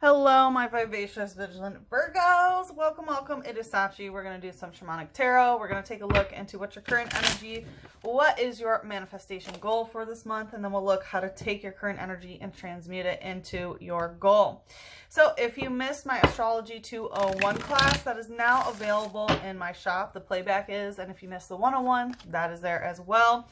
Hello, my vivacious, vigilant Virgos. Welcome, welcome. It is Sachi. We're going to do some shamanic tarot. We're going to take a look into what's your current energy, what is your manifestation goal for this month, and then we'll look how to take your current energy and transmute it into your goal. So if you missed my Astrology 201 class, that is now available in my shop. The playback is, and if you missed the 101, that is there as well.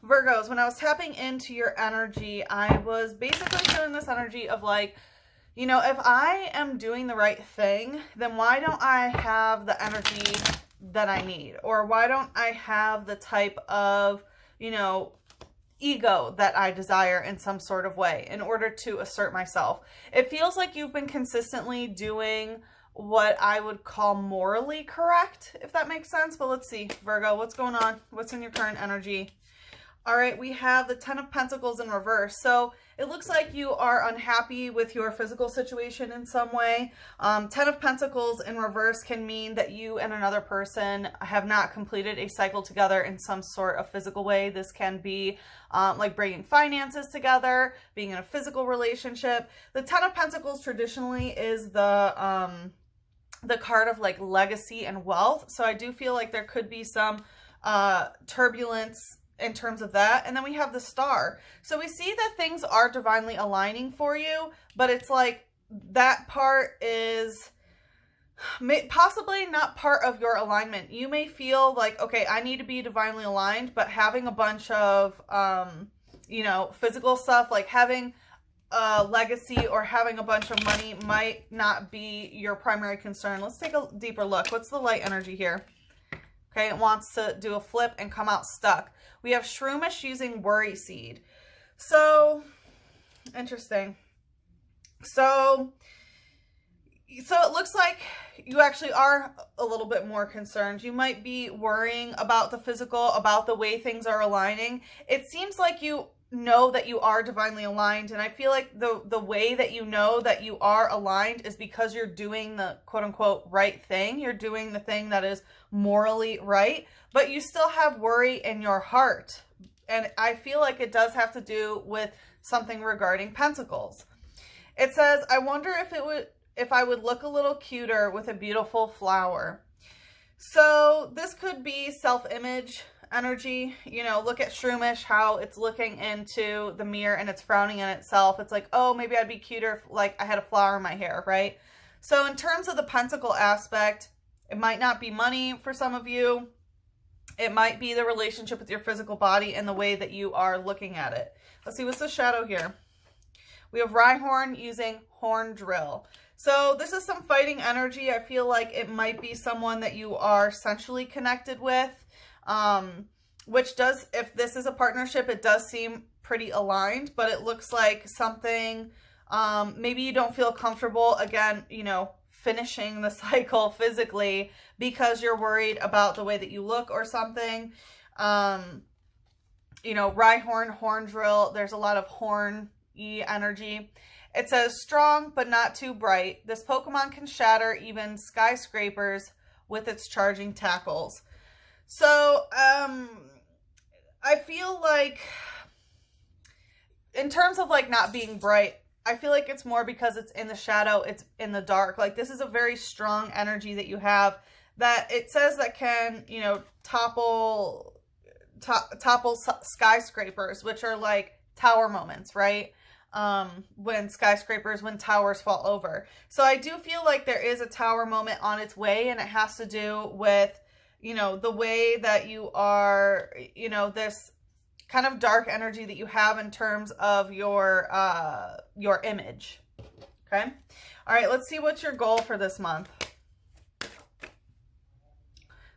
Virgos, when I was tapping into your energy, I was basically feeling this energy of like, you know, if I am doing the right thing, then why don't I have the energy that I need? Or why don't I have the type of, you know, ego that I desire in some sort of way in order to assert myself? It feels like you've been consistently doing what I would call morally correct, if that makes sense. But let's see, Virgo, what's going on? What's in your current energy? All right, we have the 10 of Pentacles in reverse. So it looks like you are unhappy with your physical situation in some way. 10 of Pentacles in reverse can mean that you and another person have not completed a cycle together in some sort of physical way. This can be like bringing finances together, being in a physical relationship. The 10 of Pentacles traditionally is the card of like legacy and wealth. So I do feel like there could be some turbulence in terms of that. And then we have the Star. So we see that things are divinely aligning for you, but it's like that part is possibly not part of your alignment. You may feel like, okay, I need to be divinely aligned, but having a bunch of, you know, physical stuff, like having a legacy or having a bunch of money might not be your primary concern. Let's take a deeper look. What's the light energy here? Okay, it wants to do a flip and come out stuck. We have Shroomish using Worry Seed. So, interesting. So it looks like you actually are a little bit more concerned. You might be worrying about the physical, about the way things are aligning. It seems like you know that you are divinely aligned, and I feel like the way that you know that you are aligned is because you're doing the quote-unquote right thing. You're doing the thing that is morally right, but you still have worry in your heart, and I feel like it does have to do with something regarding Pentacles. It says, I wonder if I would look a little cuter with a beautiful flower. So this could be self-image energy. You know, look at Shroomish, how it's looking into the mirror and it's frowning at itself. It's like, oh, maybe I'd be cuter if like I had a flower in my hair, right? So in terms of the pentacle aspect, it might not be money for some of you. It might be the relationship with your physical body and the way that you are looking at it. Let's see, what's the shadow here? We have Rhyhorn using Horn Drill. So this is some fighting energy. I feel like it might be someone that you are sensually connected with. Which does, if this is a partnership, it does seem pretty aligned, but it looks like something, maybe you don't feel comfortable, again, you know, finishing the cycle physically because you're worried about the way that you look or something. You know, Rhyhorn, Horn Drill, there's a lot of horn-y energy. It says, strong, but not too bright. This Pokemon can shatter even skyscrapers with its charging tackles. So, I feel like, in terms of, like, not being bright, I feel like it's more because it's in the shadow, it's in the dark. Like, this is a very strong energy that you have that it says that can, you know, topple skyscrapers, which are, like, tower moments, right? When towers fall over. So I do feel like there is a tower moment on its way, and it has to do with, you know, the way that you are, you know, this kind of dark energy that you have in terms of your image. Okay. All right. Let's see what's your goal for this month.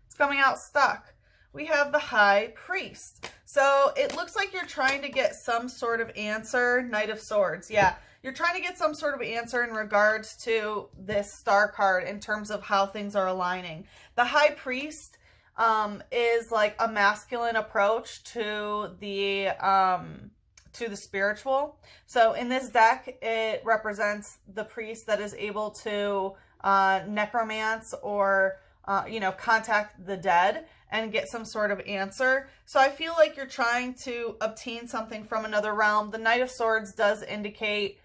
It's coming out stuck. We have the High Priest. So it looks like you're trying to get some sort of answer. Knight of Swords. Yeah. You're trying to get some sort of answer in regards to this Star card in terms of how things are aligning. The High Priest is like a masculine approach to the spiritual. So in this deck, it represents the priest that is able to necromance or you know, contact the dead and get some sort of answer. So I feel like you're trying to obtain something from another realm. The Knight of Swords does indicate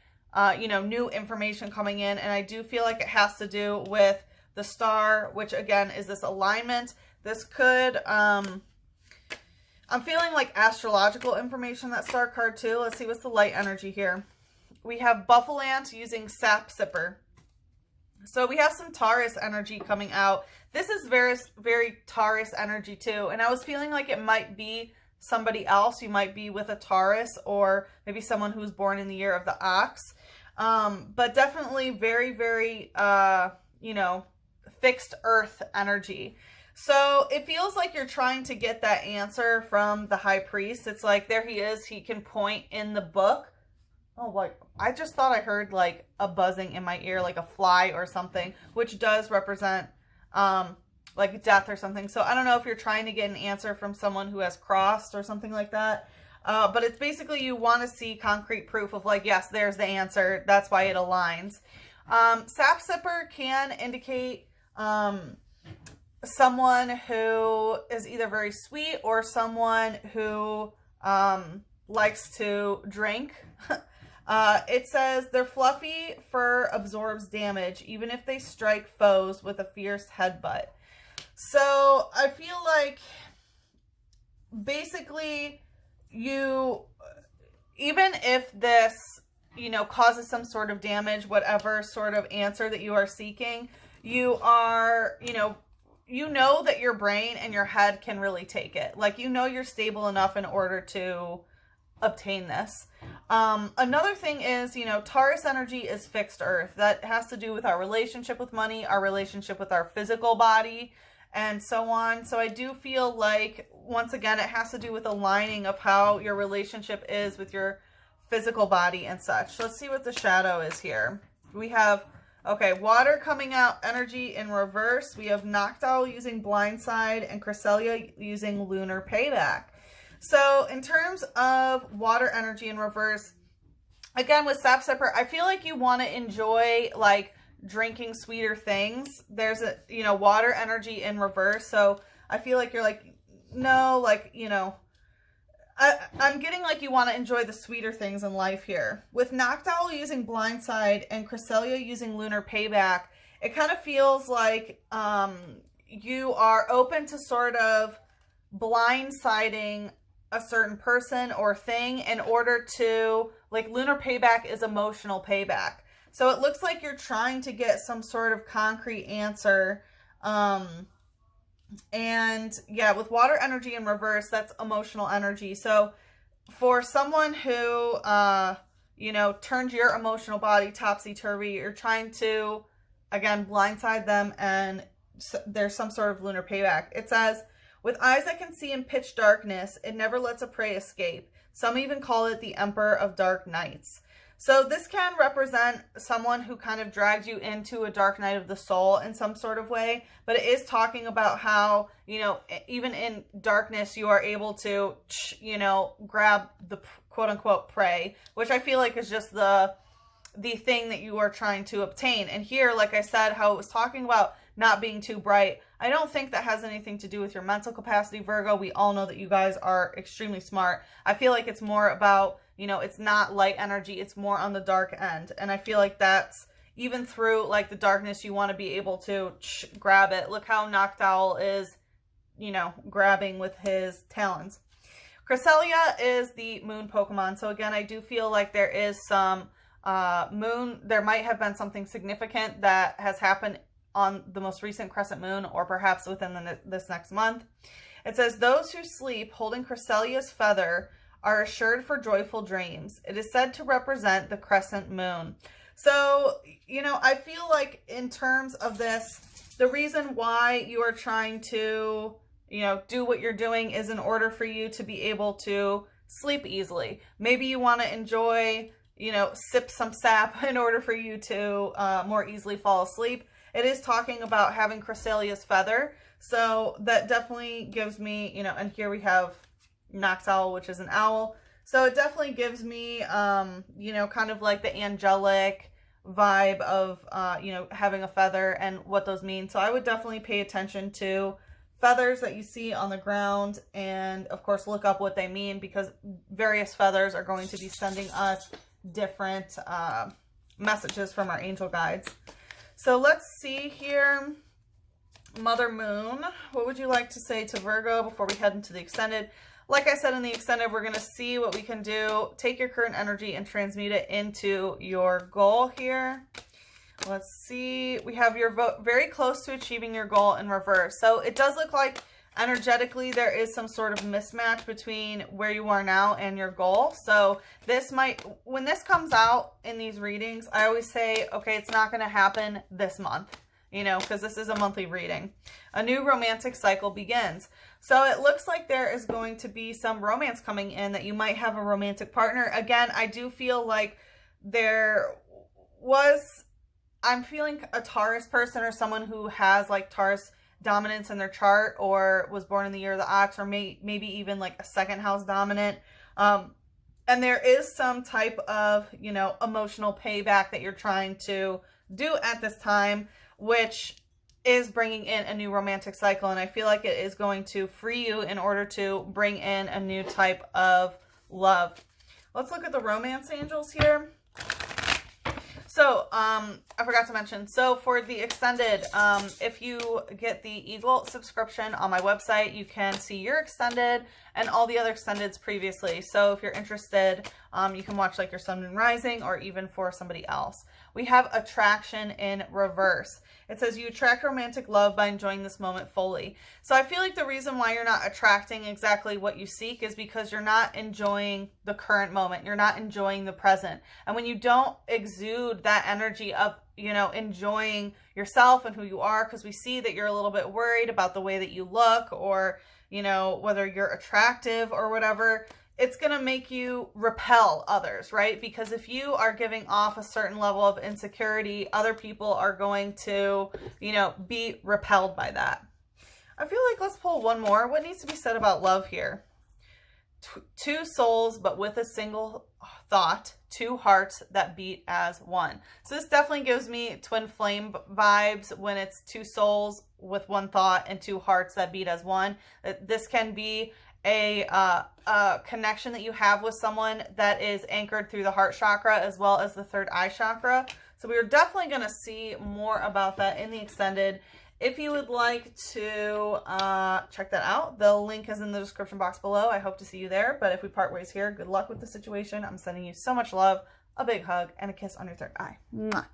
you know, new information coming in. And I do feel like it has to do with the star, which again is this alignment. This could, I'm feeling like astrological information, that star card too. Let's see what's the light energy here. We have Buffalant using Sap Sipper. So we have some Taurus energy coming out. This is very, very Taurus energy too. And I was feeling like it might be somebody else. You might be with a Taurus, or maybe someone who was born in the year of the ox. But definitely very, very, you know, fixed earth energy. So it feels like you're trying to get that answer from the high priest. It's like, there he is. He can point in the book. Oh, like, I just thought I heard like a buzzing in my ear, like a fly or something, which does represent like death or something. So I don't know if you're trying to get an answer from someone who has crossed or something like that. But it's basically, you want to see concrete proof of like, yes, there's the answer. That's why it aligns. Sap Sipper can indicate someone who is either very sweet or someone who likes to drink. It says, their fluffy fur absorbs damage, even if they strike foes with a fierce headbutt. So I feel like basically you, even if this, you know, causes some sort of damage, whatever sort of answer that you are seeking, you are, you know that your brain and your head can really take it. Like, you know, you're stable enough in order to obtain this. Another thing is, you know, Taurus energy is fixed earth. That has to do with our relationship with money, our relationship with our physical body, and so on. So I do feel like, once again, it has to do with aligning of how your relationship is with your physical body and such. Let's see what the shadow is here. We have, okay, water coming out energy in reverse. We have Noctowl using Blindside and Cresselia using Lunar Payback. So in terms of water energy in reverse, again with Sap Sipper, I feel like you want to enjoy like drinking sweeter things. There's a, you know, water energy in reverse. So I feel like you're like, no, like, you know, I'm getting like you want to enjoy the sweeter things in life here. With Noctowl using Blindside and Cresselia using Lunar Payback, it kind of feels like you are open to sort of blindsiding a certain person or thing in order to, like, Lunar Payback is emotional payback. So it looks like you're trying to get some sort of concrete answer. And yeah, with water energy in reverse, that's emotional energy. So for someone who, you know, turned your emotional body topsy-turvy, you're trying to, again, blindside them, and there's some sort of lunar payback. It says, with eyes that can see in pitch darkness, it never lets a prey escape. Some even call it the Emperor of Dark Nights. So this can represent someone who kind of dragged you into a dark night of the soul in some sort of way. But it is talking about how, you know, even in darkness, you are able to, you know, grab the quote unquote prey, which I feel like is just the thing that you are trying to obtain. And here, like I said, how it was talking about not being too bright, I don't think that has anything to do with your mental capacity, Virgo. We all know that you guys are extremely smart. I feel like it's more about, you know, it's not light energy, it's more on the dark end. And I feel like that's, even through like the darkness, you want to be able to grab it. Look how Noctowl is, you know, grabbing with his talons. Cresselia is the moon Pokemon. So again, I do feel like there is some moon, there might have been something significant that has happened on the most recent crescent moon, or perhaps within this next month. It says, those who sleep holding Cresselia's feather are assured for joyful dreams. It is said to represent the crescent moon. So, you know, I feel like in terms of this, the reason why you are trying to, you know, do what you're doing is in order for you to be able to sleep easily. Maybe you want to enjoy, you know, sip some sap in order for you to more easily fall asleep. It is talking about having Cresselia's feather. So that definitely gives me, you know, and here we have Noctowl, which is an owl. So it definitely gives me, you know, kind of like the angelic vibe of, you know, having a feather and what those mean. So I would definitely pay attention to feathers that you see on the ground, and of course look up what they mean, because various feathers are going to be sending us different messages from our angel guides. So let's see here. Mother Moon, what would you like to say to Virgo before we head into the extended? Like I said, in the extended, we're going to see what we can do. Take your current energy and transmute it into your goal here. Let's see. We have your vote very close to achieving your goal in reverse. So it does look like energetically there is some sort of mismatch between where you are now and your goal. So this might, when this comes out in these readings, I always say, okay, it's not going to happen this month, you know, because this is a monthly reading. A new romantic cycle begins. So it looks like there is going to be some romance coming in, that you might have a romantic partner. Again, I do feel like there was, I'm feeling a Taurus person or someone who has like Taurus dominance in their chart, or was born in the year of the ox, or maybe even like a second house dominant. And there is some type of, you know, emotional payback that you're trying to do at this time, which is bringing in a new romantic cycle. And I feel like it is going to free you in order to bring in a new type of love. Let's look at the romance angels here. So, I forgot to mention, so for the extended, if you get the Eagle subscription on my website, you can see your extended and all the other extendeds previously. So if you're interested, you can watch like your Sun and Rising, or even for somebody else. We have attraction in reverse. It says you attract romantic love by enjoying this moment fully. So I feel like the reason why you're not attracting exactly what you seek is because you're not enjoying the current moment. You're not enjoying the present. And when you don't exude that energy of, you know, enjoying yourself and who you are, because we see that you're a little bit worried about the way that you look, or, you know, whether you're attractive or whatever, it's going to make you repel others, right? Because if you are giving off a certain level of insecurity, other people are going to, you know, be repelled by that. I feel like let's pull one more. What needs to be said about love here? Two souls, but with a single thought, two hearts that beat as one. So this definitely gives me twin flame vibes when it's two souls with one thought and two hearts that beat as one. This can be a connection that you have with someone that is anchored through the heart chakra as well as the third eye chakra. So we're definitely going to see more about that in the extended. If you would like to check that out, the link is in the description box below. I hope to see you there. But if we part ways here, good luck with the situation. I'm sending you so much love, a big hug, and a kiss on your third eye. Mwah.